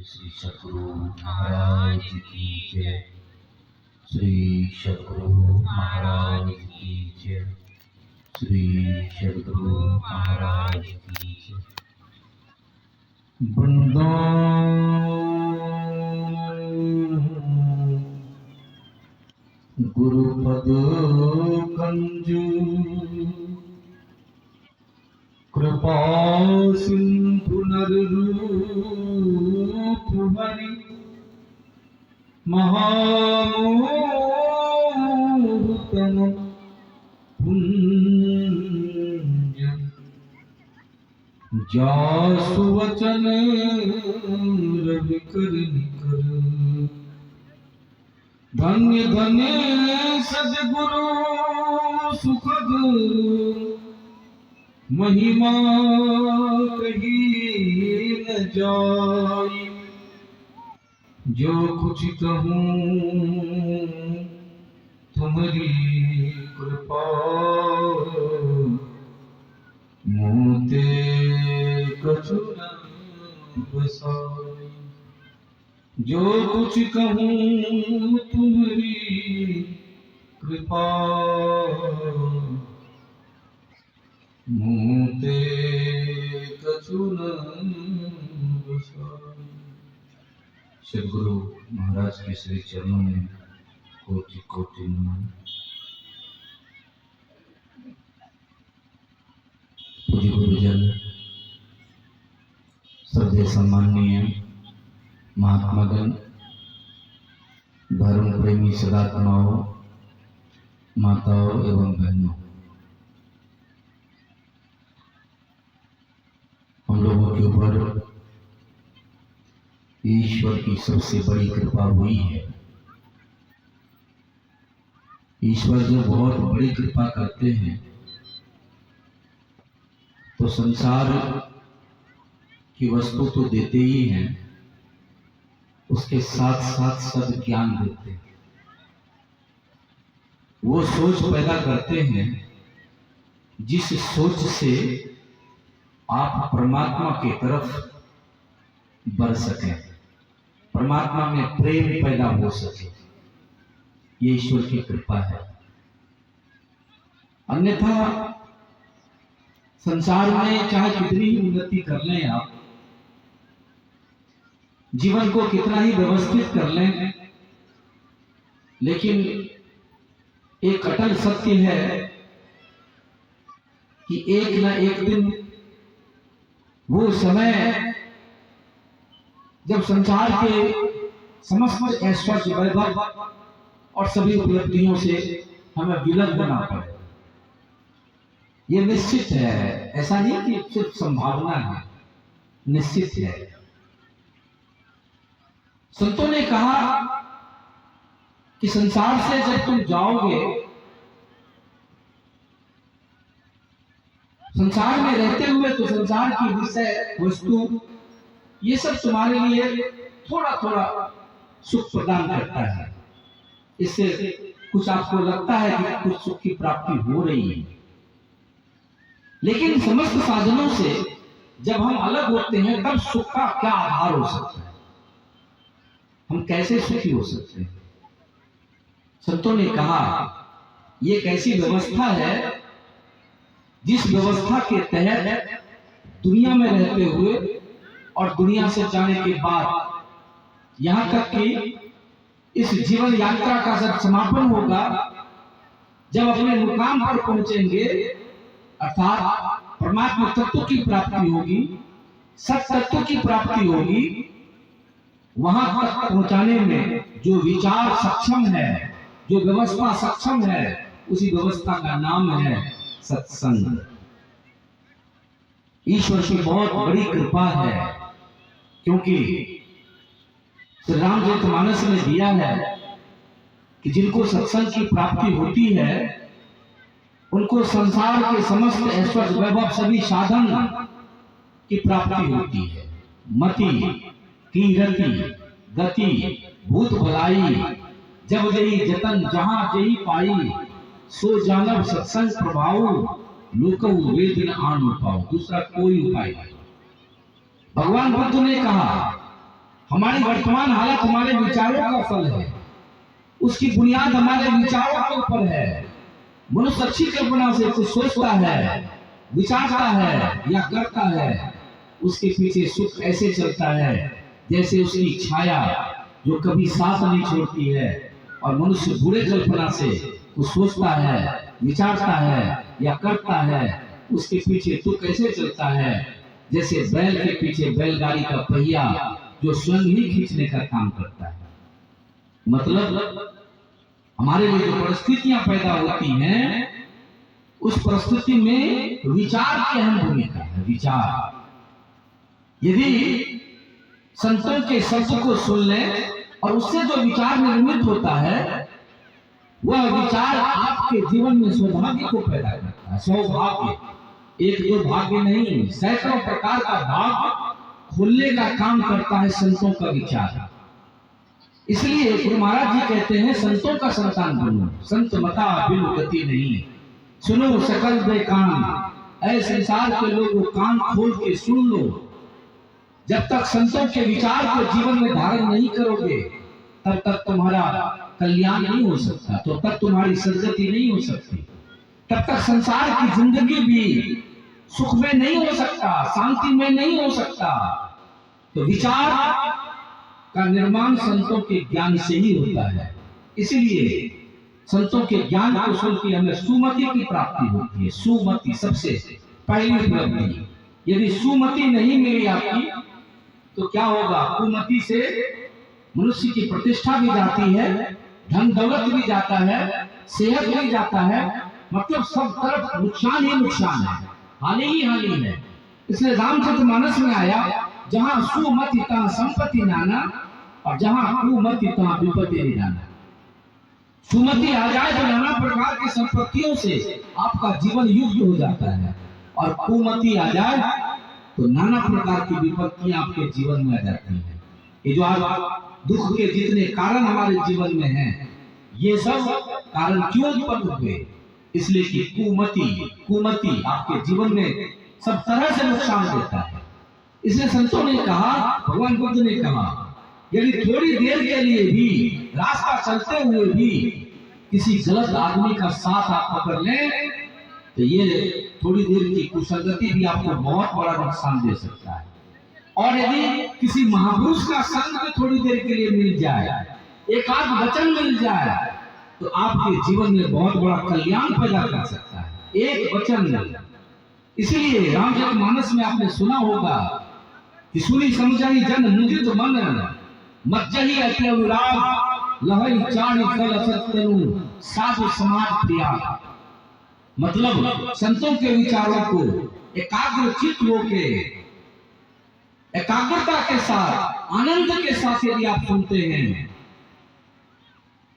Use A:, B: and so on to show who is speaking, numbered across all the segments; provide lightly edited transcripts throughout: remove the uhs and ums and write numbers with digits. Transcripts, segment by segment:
A: श्री सद्गुरु महाराज की जय। श्री सद्गुरु महाराज की जय। श्री सद्गुरु महाराज की जय। बंदा गुरुपद कंजू कृपा सिंधु नररूप हरि महामोहतम पुंज जासु वचन रवि कर निकर। धन्य धन्य सद्गुरु सुखद महिमा कही न जाई। जो कुछ कहूँ तुम्हारी कृपा मोते कछु न बसाई। जो कुछ कहूँ तुम्हारी कृपा मोते कछु न बसाई। सद्गुरु महाराज के श्री चरणों में कोटि कोटि नमन। पूज्य गुरुजन, श्रद्धेय सम्माननीय महात्मागण, धर्म प्रेमी सदात्माओं, माताओं एवं बहनों, हम लोगों के ऊपर ईश्वर की सबसे बड़ी कृपा हुई है। ईश्वर जो बहुत बड़ी कृपा करते हैं तो संसार की वस्तु तो देते ही हैं, उसके साथ साथ सद ज्ञान देते हैं। वो सोच पैदा करते हैं जिस सोच से आप परमात्मा की तरफ बढ़ सकें, परमात्मा में प्रेम पैदा हो सके। ये ईश्वर की कृपा है। अन्यथा संसार में चाहे कितनी उन्नति कर लें आप, जीवन को कितना ही व्यवस्थित कर लें, लेकिन एक अटल सत्य है कि एक न एक दिन वो समय जब संसार के समस्त ऐश्वर्य वैभव और सभी उपलब्धियों से हमें विलग होना पड़े। ये निश्चित है, ऐसा नहीं कि सिर्फ संभावना है, निश्चित है। संतों ने कहा कि संसार से जब तुम जाओगे, संसार में रहते हुए तो संसार की विषय वस्तु ये सब तुम्हारे लिए थोड़ा थोड़ा सुख प्रदान करता है। इससे कुछ आपको लगता है कि कुछ सुख की प्राप्ति हो रही है, लेकिन समस्त साधनों से जब हम अलग होते हैं तब सुख का क्या आधार हो सकता है, हम कैसे सुखी हो सकते हैं। संतों ने कहा ये एक ऐसी व्यवस्था है जिस व्यवस्था के तहत दुनिया में रहते हुए और दुनिया से जाने के बाद, यहां तक कि इस जीवन यात्रा का जब समापन होगा, जब अपने मुकाम पर पहुंचेंगे, अर्थात परमात्मा तत्व की प्राप्ति होगी, सत तत्व की प्राप्ति होगी, वहां तक पहुंचाने में जो विचार सक्षम है, जो व्यवस्था सक्षम है, उसी व्यवस्था का नाम है सत्संग। ईश्वर की बहुत बड़ी कृपा है, क्योंकि श्री रामचरितमानस में दिया है कि जिनको सत्संग की प्राप्ति होती है उनको संसार के समस्त ऐश्वर्य वैभव सभी साधन की प्राप्ति होती है। मति कीरति गति भूत भलाई जब जही जतन जहां जही पाई, सो जानव सत्संग प्रभाव लोक वेद न आन पाओ। दूसरा कोई उपाय नहीं। भगवान बुद्ध ने कहा हमारी वर्तमान हालत हमारे विचारों का फल है, उसकी बुनियाद हमारे विचारों के ऊपर है। मनुष्य अच्छी कल्पना से कुछ सोचता है, विचारता है या करता है, उसके पीछे सुख ऐसे चलता है जैसे उसकी छाया जो कभी साथ नहीं छोड़ती है। और मनुष्य बुरे कल्पना से कुछ सोचता है, विचारता है या करता है, उसके पीछे दुख ऐसे चलता है जैसे बैल के पीछे बैलगाड़ी का पहिया जो स्वयं ही खींचने का काम करता है। मतलब हमारे लिए जो परिस्थितियां पैदा होती हैं, उस परिस्थिति में विचार की अहम भूमिका है। विचार, यदि संतों के शब्द को सुन लें और उससे जो विचार निर्मित होता है, वह विचार आपके जीवन में सौभाग्य को पैदा करता है। सौभाग्य, एक दो भाग्य नहीं, सैकड़ों प्रकार का भाग्य खुलने का काम करता है संतों का विचार। इसलिए गुरु महाराज जी कहते हैं, संतों का संतान बनो, संत मता बिनु गति नहीं, सुनो सकल बे कान, ऐ संसार के लोगों कान खोल के सुन लो। जब तक संतों के विचार को जीवन में धारण नहीं करोगे, तब तक तुम्हारा कल्याण नहीं हो सकता, तो तब तुम्हारी सदगति नहीं हो सकती, तब तक संसार की जिंदगी भी सुख में नहीं हो सकता, शांति में नहीं हो सकता। तो विचार का निर्माण संतों के ज्ञान से ही होता है। इसलिए संतों के ज्ञान को सुन के हमें सुमति की प्राप्ति होती है। सुमति सबसे पहली उपलब्धि। यदि सुमति नहीं मिली आपकी तो क्या होगा? कुमति से मनुष्य की प्रतिष्ठा भी जाती है, धन दौलत भी जाता है, सेहत भी जाता है, मतलब सब तरफ नुकसान ही नुकसान है, हानि ही हानि है। इसलिए रामचरितमानस में आया, जहां सुमति तहां संपत्ति नाना और जहां कुमति तहां विपत्ति निदाना। सुमति आ जाए तो नाना प्रकार की संपत्तियों से आपका जीवन युक्त हो जाता है, और कुमति आ जाए तो नाना प्रकार की विपत्तियां आपके जीवन में आ जाती हैं। ये जो आज दुख के जितने कारण हमारे जीवन में हैं, ये सब कारण क्यों उत्पन्न हुए? इसलिए कि कुमति आपके जीवन में सब तरह से नुकसान देता है। इसलिए संतों ने कहा, भगवान बुद्ध ने कहा, यदि थोड़ी देर के लिए भी रास्ता चलते हुए भी किसी गलत आदमी का साथ आप पकड़ लें, तो ये थोड़ी देर की कुसंगति भी आपको बहुत बड़ा नुकसान दे सकता है। और यदि किसी महापुरुष का संग भी थोड़ी देर के लिए मिल जाए, एक आध वचन मिल जाए, तो आपके जीवन में बहुत बड़ा कल्याण पैदा कर सकता है, एक वचन। इसलिए रामचरितमानस में आपने सुना होगा कि सुनी समझाई जन मुदित मन, मज्जहि अति अनुराग, लहई चाणि फल असत्यनु, साधु समाज प्रिया। मतलब संतों के विचारों को एकाग्र चित्त होके, एकाग्रता के साथ, आनंद के साथ यदि आप सुनते हैं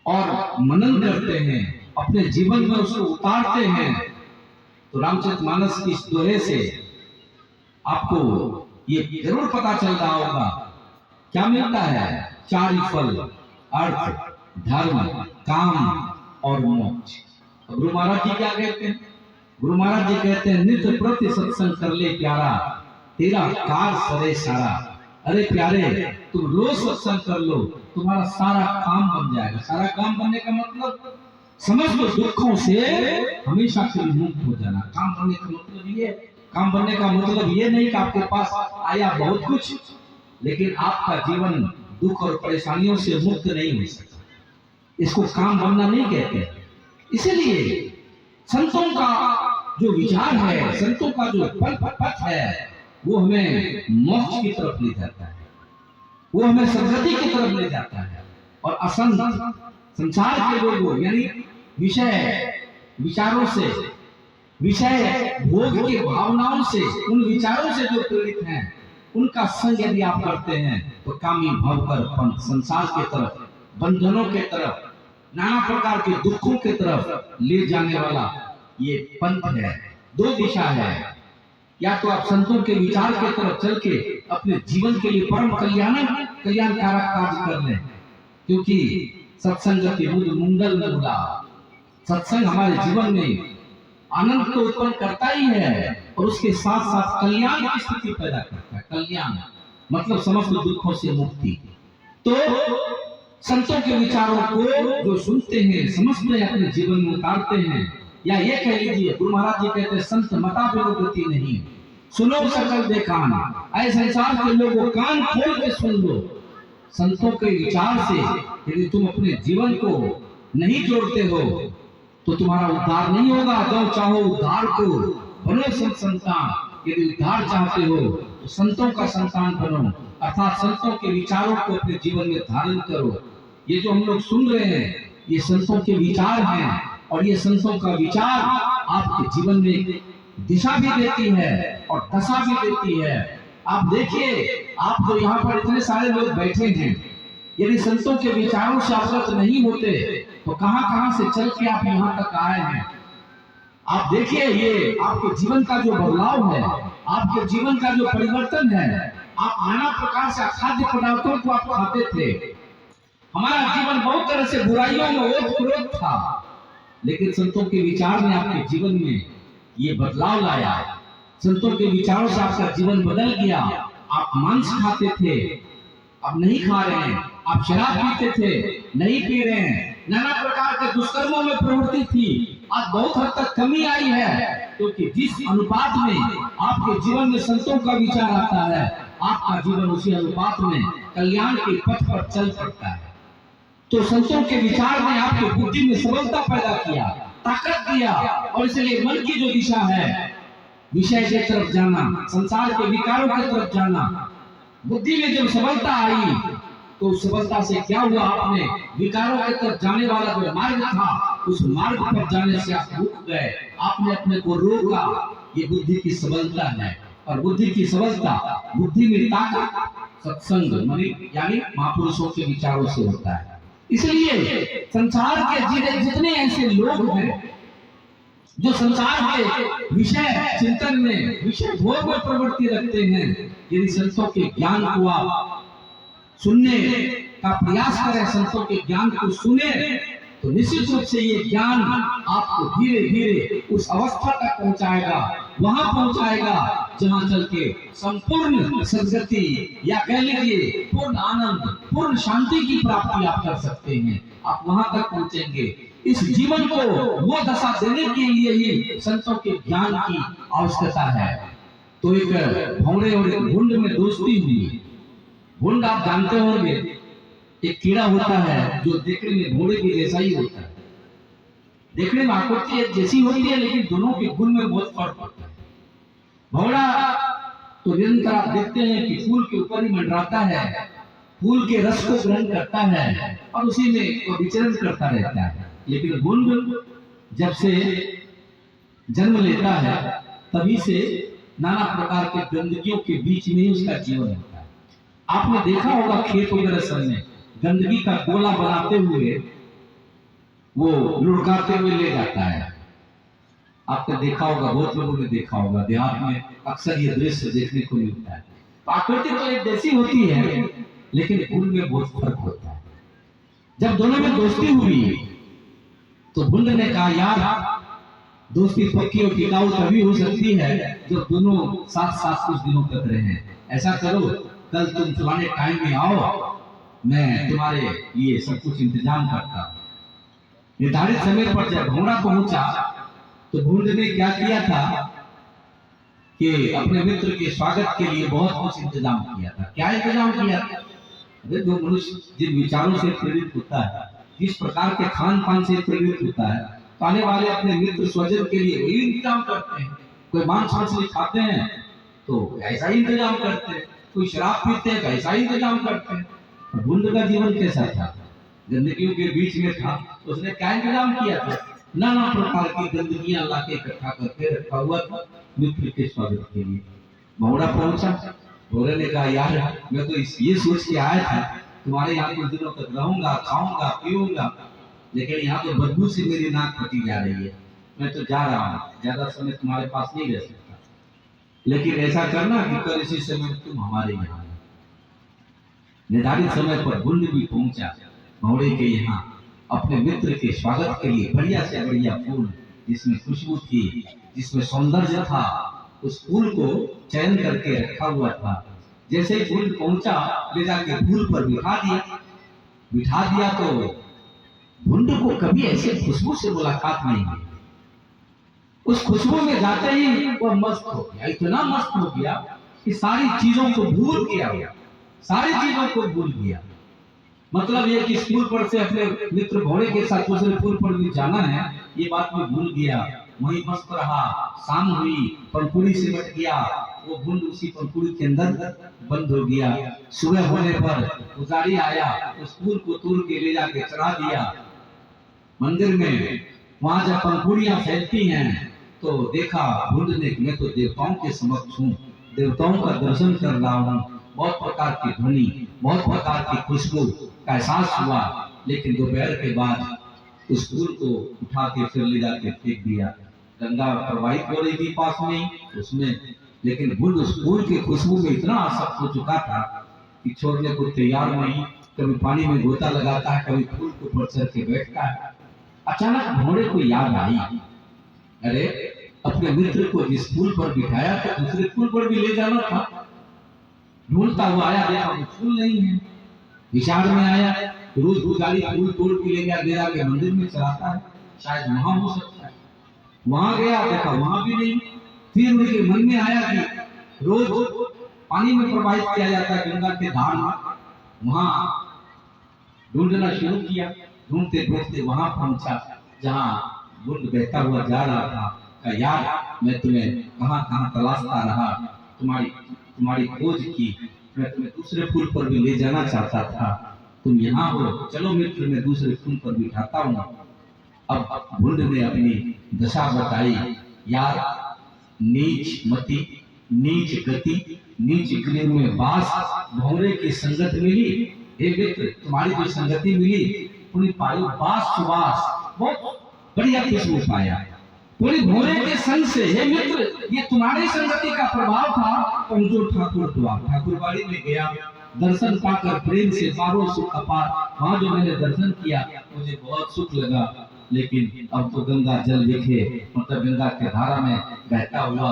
A: और मनन करते हैं, अपने जीवन में उसको उतारते हैं, तो रामचरितमानस की इस दोहे से आपको ये जरूर पता चल रहा होगा क्या मिलता है। चार फल, अर्थ, धर्म, काम और मोक्ष। गुरु महाराज जी क्या कहते हैं? गुरु महाराज जी कहते हैं, नित्य प्रति सत्संग कर ले प्यारा, तेरा कार सरे सारा। अरे प्यारे, तुम रोज सत्संग कर लो, तुम्हारा सारा काम बन जाएगा। सारा काम बनने का मतलब समस्त दुखों से हमेशा के लिए मुक्त हो जाना। काम बनने का मतलब ये, काम बनने का मतलब ये नहीं कि आपके पास आया बहुत कुछ, लेकिन आपका जीवन दुख और परेशानियों से मुक्त नहीं हो सकता। इसको काम बनना नहीं कहते। इसीलिए संतों का जो विचार है, संतों का जो पथ है, वो हमें मोक्ष की तरफ ले जाता है, वो हमें सद्गति की तरफ ले जाता है। और असंत संसार के लोगों यानी विचारों से, विषय भोग की भावनाओं से, उन विचारों से जो प्रेरित हैं, उनका संग यदि आप करते हैं तो कामी भव कर पंथ, संसार के तरफ, बंधनों के तरफ, नाना प्रकार के दुखों के तरफ ले जाने वाला ये पंथ है। दो दिशा है, या तो आप संतों के विचार के तरफ चल के अपने जीवन के लिए परम कल्याणकारक कार्य कर लें, क्योंकि सत्संगति मंगल मूला। सत्संग हमारे जीवन में आनंद को उत्पन्न करता ही है, और उसके साथ साथ कल्याण की स्थिति पैदा करता है। कल्याण मतलब समस्त दुखों से मुक्ति। तो संतों के विचारों को जो सुनते हैं, समझते हैं, अपने जीवन में उतारते हैं, या ये कह लीजिए गुरु महाराज जी कहते हैं संत मता बिनु गति नहीं, सुनो सकल दे कान। ऐसे संसार के लोगों कान खोल के सुन लो। संतों के विचार से यदि तुम अपने जीवन को नहीं जोड़ते हो तो तुम्हारा उद्धार नहीं होगा। जो चाहो उद्धार को बनो संतान। यदि उद्धार चाहते हो तो संतों का संतान बनो, अर्थात संतों के विचारों को अपने जीवन में धारण करो। ये जो हम लोग सुन रहे हैं ये संतों के विचार हैं, और ये संतों का विचार आपके जीवन में दिशा भी देती है और दशा भी देती है। आप देखिए, आप जो यहाँ पर इतने सारे लोग बैठे हैं, यदि संतों के विचारों से अवगत नहीं होते तो कहां कहां से चल के आप यहाँ तक आए हैं। आप देखिए, ये आपके जीवन का जो बदलाव है, आपके जीवन का जो परिवर्तन है। आप नाना प्रकार से खाद्य पदार्थों को आप खाते थे। हमारा जीवन बहुत तरह से बुराइयों में ओत-प्रोत था, लेकिन संतों के विचार ने आपके जीवन में ये बदलाव लाया। संतों के विचारों से आपका जीवन बदल गया। आप मांस खाते थे, अब नहीं खा रहे हैं। आप शराब पीते थे, नहीं पी रहे हैं। नाना प्रकार के दुष्कर्मों में प्रवृत्ति थी, आज बहुत हद तक कमी आई है, क्योंकि जिस अनुपात में आपके जीवन में संतों का विचार आता है, आपका जीवन उसी अनुपात में कल्याण के पथ पर चल पड़ता है। तो संतों के विचार ने आपकी बुद्धि में सबलता पैदा किया, ताकत दिया, और इसलिए मन की जो दिशा है, विषय की तरफ जाना, संसार के विकारों की तरफ जाना, बुद्धि में जब सबलता आई तो उस सबलता से क्या हुआ, आपने विकारों की तरफ जाने वाला जो मार्ग था, उस मार्ग पर जाने से आप रुक गए। आपने अपने को रोका। ये बुद्धि की सबलता है, और बुद्धि की सबलता, बुद्धि में ताकत सत्संग यानी महापुरुषों के विचारों से होता है। इसलिए संसार के जितने ऐसे लोग हैं जो संसार के विषय चिंतन में, विषय भोग में प्रवृत्ति रखते हैं, यदि संतों के ज्ञान को आप सुनने का प्रयास करें, संतों के ज्ञान को सुने, तो निश्चित रूप से ये ज्ञान आपको धीरे धीरे उस अवस्था तक पहुंचाएगा, वहां पहुंचाएगा जहां चल के संपूर्ण सद्गति या कह लीजिए पूर्ण आनंद, पूर्ण शांति की प्राप्ति आप कर सकते हैं। आप वहां तक पहुंचेंगे। इस जीवन को वो दशा देने के लिए ही संतों के ज्ञान की आवश्यकता है। तो एक भौरे और एक भुंड में दोस्ती हुई। भुंड आप जानते होंगे, एक कीड़ा होता है जो देखने में घोड़े के जैसा ही होता है। देखने में आकृति एक जैसी होती है, लेकिन दोनों के गुण में बहुत फर्क होता है। घोड़ा तो निरंतर आप देखते हैं कि फूल के ऊपर ही मंडराता है, फूल के रस को ग्रहण करता है और उसी में वो विचरण करता रहता है। लेकिन भुंड जब से जन्म लेता है तभी से नाना प्रकार के गंदगियों के बीच में ही उसका जीवन होता है। आपने देखा होगा खेत वगैरह सब में गंदगी का गोला बनाते हुए वो लुढ़काते हुए ले जाता है। आपने देखा होगा, बहुत लोगों ने देखा होगा, देहात में अक्सर ये दृश्य देखने को मिलता है। आकृति तो एक जैसी होती है, लेकिन गुण में बहुत फर्क होता है। जब दोनों में दोस्ती हुई तो भुंड ने कहा, यार दोस्ती पक्की और टिकाऊ तभी हो सकती है जब दोनों साथ साथ कुछ दिनों तक रहे। ऐसा करो, कल तुम फलाने टाइम में आओ, मैं तुम्हारे लिए सब कुछ इंतजाम करता। निर्धारित समय पर जब घोड़ा पहुंचा तो भुंड ने क्या किया था कि अपने मित्र के स्वागत के लिए बहुत कुछ इंतजाम किया था। क्या इंतजाम किया था? अरे जो मनुष्य जिन विचारों से प्रेरित होता है, जिस प्रकार के खान पान से प्रेरित होता है, तो आने वाले अपने मित्र स्वजन के लिए वही इंतजाम करते हैं। कोई मांस मछली खाते हैं तो ऐसा ही इंतजाम करते हैं, कोई शराब पीते हैं तो ऐसा ही इंतजाम करते हैं। भुंड का जीवन कैसा था? गंदगियों के बीच में था, तो उसने क्या इंतजाम किया था? नाना प्रकार की गंदगियां ला के इकट्ठा करके रखा हुआ था मित्र के स्वागत के लिए। भौरा पहुंचा, भौरे ने कहा, यार मैं तो ये सोच के आया था तुम्हारे यहाँ कुछ दिनों तक रहूंगा, खाऊंगा, पीऊंगा, लेकिन यहाँ तो बदबू से मेरी नाक फटी जा रही है। मैं तो जा रहा हूँ, ज्यादा समय तुम्हारे पास नहीं रह सकता, लेकिन ऐसा करना कि कल इसी समय तुम हमारे यहाँ। निर्धारित समय पर भुंड भी पहुंचा भौरे के यहाँ अपने मित्र के स्वागत के लिए। बढ़िया से बढ़िया फूल जिसमें खुशबू थी, जिसमें सौंदर्य था, उस फूल को चयन करके रखा हुआ था। जैसे ही भूल पहुंचा ले जाके फूल पर बिठा दिया तो भुंड को कभी ऐसे खुशबू से मुलाकात नहीं हुई। उस खुशबू में जाते ही वह मस्त हो गया, इतना मस्त हो गया कि सारी चीजों को भूल गया, सारी चीजों को भूल गया। मतलब ये कि स्कूल पर से अपने मित्र घोड़े के साथ दूसरे पुल पर भी जाना है, ये बात में भूल गया। वहीं मस्त रहा, शाम हुई, पंखुड़ी सिमट गया, वो भूल उसी पंखुड़ी के अंदर बंद हो गया। सुबह होने पर पुजारी आया, उस फूल को तोड़ के ले जाके चढ़ा दिया मंदिर में। वहां जब पंखुड़ियां फैलती हैं तो देखा भूल ने, मैं तो देवताओं के समक्ष हूँ, देवताओं का दर्शन कर रहा हूँ। बहुत प्रकार की ध्वनि, बहुत प्रकार की खुशबू का एहसास हुआ। लेकिन दोपहर के बाद उस फूल को उठा के फिर ले जाके फेंक दिया। गंगा प्रवाहित हो रही थी पास में उसमें, लेकिन भूल उस फूल की खुशबू में इतना आसक्त हो चुका था कि छोड़ने को तैयार नहीं। कभी पानी में गोता लगाता है, कभी फूल के ऊपर चढ़ के बैठता है। अचानक घोड़े को याद आई, अरे अपने मित्र को जिस फूल पर बिठाया था दूसरे फूल पर भी ले जाना था। ढूंढता हुआ आया, देखा वो फूल नहीं है। विचार में आया, रोज पुजारी फूल तोड़ के ले गया के मंदिर में चढ़ाता है, शायद वहां हो सकता है। वहां गया, देखा वहां भी नहीं। फिर उनके मन में आया कि रोज पानी में प्रवाहित किया जाता है गंगा के धार में, वहां ढूंढना शुरू किया। ढूंढते ढूंढते वहां पहुंचा जहां बुंड बहता हुआ जा रहा था। कहा यार, मैं तुम्हें कहां कहां तलाशता रहा, तुम्हारी खोज की, मैं तुम्हें दूसरे फूल पर भी ले जाना चाहता था, तुम यहाँ हो, चलो मित्र मैं दूसरे फूल पर बिठाता हूँ। अब भुंड ने अपनी दशा बताई, यार नीच मति, नीच गति, नीच गृह में बास, भौरे की संगत मिली। हे मित्र, तुम्हारी जो संगति मिली पूरी पाई बास सुबास, बहुत बढ़िया खुशबू पाया पूरी भोरे के संग से। हे मित्र, ये तुम्हारी संगति का प्रभाव था। पहुंचो ठाकुर द्वार, ठाकुरबाड़ी में गया, दर्शन पाकर प्रेम से पारो सुख अपार। वहां जो मैंने दर्शन किया मुझे बहुत सुख लगा। लेकिन अब तो गंगा जल दिखे, मतलब गंगा के धारा में बहता हुआ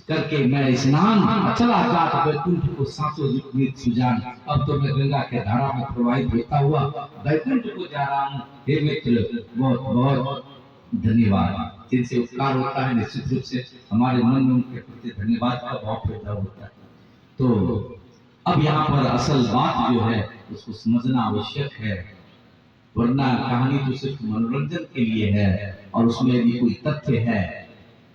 A: करके मैं स्नान चला जात वैकुंठ को सांसों युक्त सुजान। अब तो मैं गंगा के धारा में प्रवाहित होता हुआ वैकुंठ को जा रहा हूँ। हे मित्र, बहुत बहुत धन्यवाद। जिनसे उपकार होता है निश्चित रूप से हमारे मन में उनके प्रति धन्यवाद का भाव पैदा होता है। तो अब यहाँ पर असल बात जो है उसको समझना आवश्यक है, वरना कहानी तो सिर्फ मनोरंजन के लिए है और उसमें यदि कोई तथ्य है,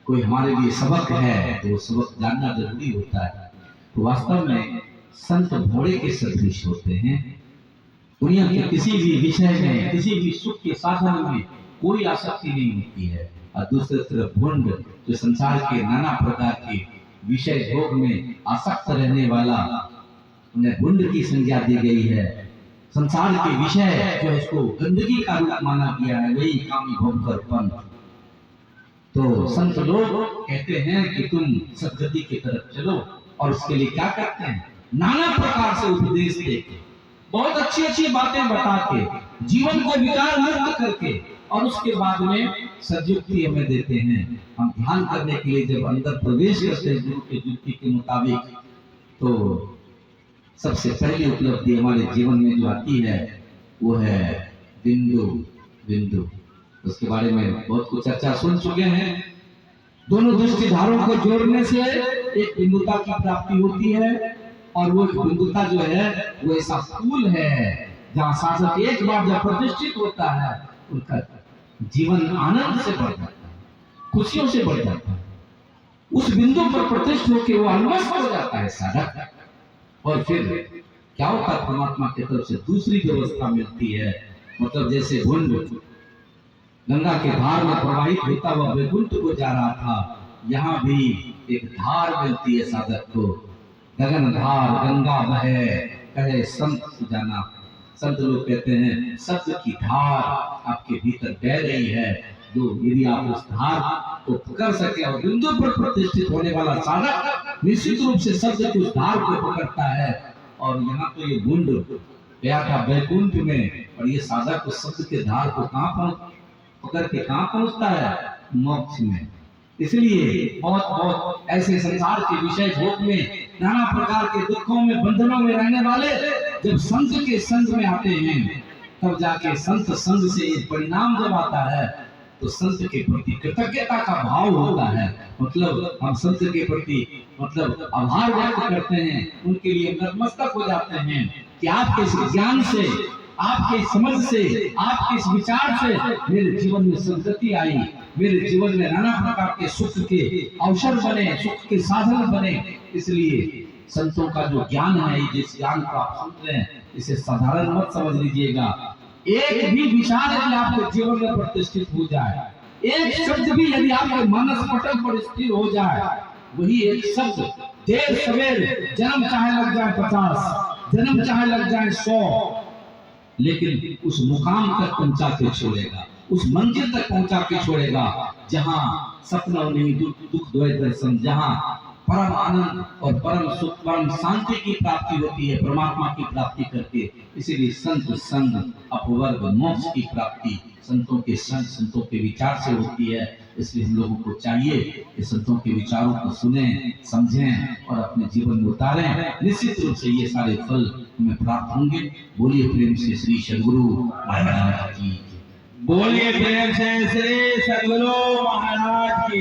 A: कोई हमारे लिए सबक है तो वो सबक जानना जरूरी होता है। तो वास्तव में संत घोड़े के सदृश होते हैं। दुनिया के किसी भी विषय में, किसी भी सुख के साधन में कोई आसक्ति नहीं होती है। और दूसरी तरफ भुंड जो संसार के नाना प्रकार के विषय भोग में आसक्त रहने वाला, उन्हें भुंड की संज्ञा दी गई है। संसार के विषय जो इसको गंदगी का रूप माना गया है, वही कामी भोगपन। तो संत लोग कहते हैं कि तुम सद्गति की तरफ चलो, और उसके लिए क्या करते हैं, नाना प्रकार से उपदेश देके, बहुत अच्छी अच्छी बातें बता के, जीवन को विकार मुक्त करके, और उसके बाद में सद्युक्ति हमें देते हैं। हम ध्यान करने के लिए जब अंदर प्रवेश करते हैं गुरु के युक्ति के मुताबिक, तो सबसे पहली उपलब्धि हमारे जीवन में जो आती है वो है बिंदु बिंदु। उसके बारे में बहुत कुछ चर्चा सुन चुके हैं। दोनों दृष्टिधारों को जोड़ने से एक बिंदुता की प्राप्ति होती है, और वो बिंदुता जो है वो ऐसा फूल है जहाँ साधक एक बार जब प्रतिष्ठित होता है उनका जीवन आनंद से बढ़ जाता है, खुशियों से बढ़ जाता है। उस बिंदु पर प्रतिष्ठित होकर वो अलमस्त हो जाता है साधक, और फिर क्या होता है, परमात्मा की तरफ से दूसरी व्यवस्था मिलती है। मतलब जैसे भुंड गंगा के धार में प्रवाहित होता हुआ वैकुंठ को जा रहा था, यहाँ भी एक धार मिलती है साधक को। गगन धार गंगा बहे कहे संत सुजाना। संत लोग कहते हैं सत्य की धार आपके भीतर बह रही है, जो यदि आप उस धार को पकड़ सके, और बिंदु पर प्रतिष्ठित होने वाला साधक निश्चित रूप से शब्द की उस धार को पकड़ता है। और यहाँ तो ये भुंड गया था वैकुंठ में, और ये साधक उस शब्द के धार को कहाँ पकड़ के कहाँ पहुंचता है, मोक्ष में। इसलिए बहुत बहुत ऐसे संसार के विषय भोग में, नाना प्रकार के दुखों में, बंधनों में रहने वाले जब संत के संग में आते हैं, तब जाके संत संग से एक परिणाम जब आता है तो संत के प्रति कृतज्ञता का भाव होता है। मतलब हम संत के प्रति मतलब आभार व्यक्त करते हैं, उनके लिए नतमस्तक हो जाते हैं कि आपके इस ज्ञान से, आपके समझ से, आपके इस विचार से मेरे जीवन में सद्गति आई, मेरे जीवन में नाना प्रकार के सुख के अवसर बने, सुख के साधन बने। इसलिए संतों का जो ज्ञान है, जिस ज्ञान को आप सुन रहे हैं, इसे साधारण मत समझ लीजिएगा। एक भी विचार यदि आपके जीवन में प्रतिष्ठित हो जाए, एक शब्द भी यदि आपके मानस पटल पर स्थिर हो जाए, वही एक शब्द देर सवेर, जन्म चाहे लग जाए 50, जन्म चाहे लग जाए 100, लेकिन उस मुकाम तक पहुंचा के छोड़ेगा, उस मंजिल तक पहुंचा के छोड़ेगा जहां सपनों नहीं दुख द्वय दर्शन, जहां परम आनंद और परम सुख, परम शांति की प्राप्ति होती है, परमात्मा की प्राप्ति करके। इसीलिए संत संग अपवर्ग मोक्ष की प्राप्ति संतों के संग, संतों के विचार से होती है। इसलिए हम लोगों को चाहिए कि संतों के विचारों को सुने, समझें और अपने जीवन में उतारें। निश्चित रूप से ये सारे फल हमें प्राप्त होंगे। बोलिए प्रेम से श्री सद्गुरु महाराज की,
B: बोलिए प्रेम से श्री सद्गुरु महाराज की।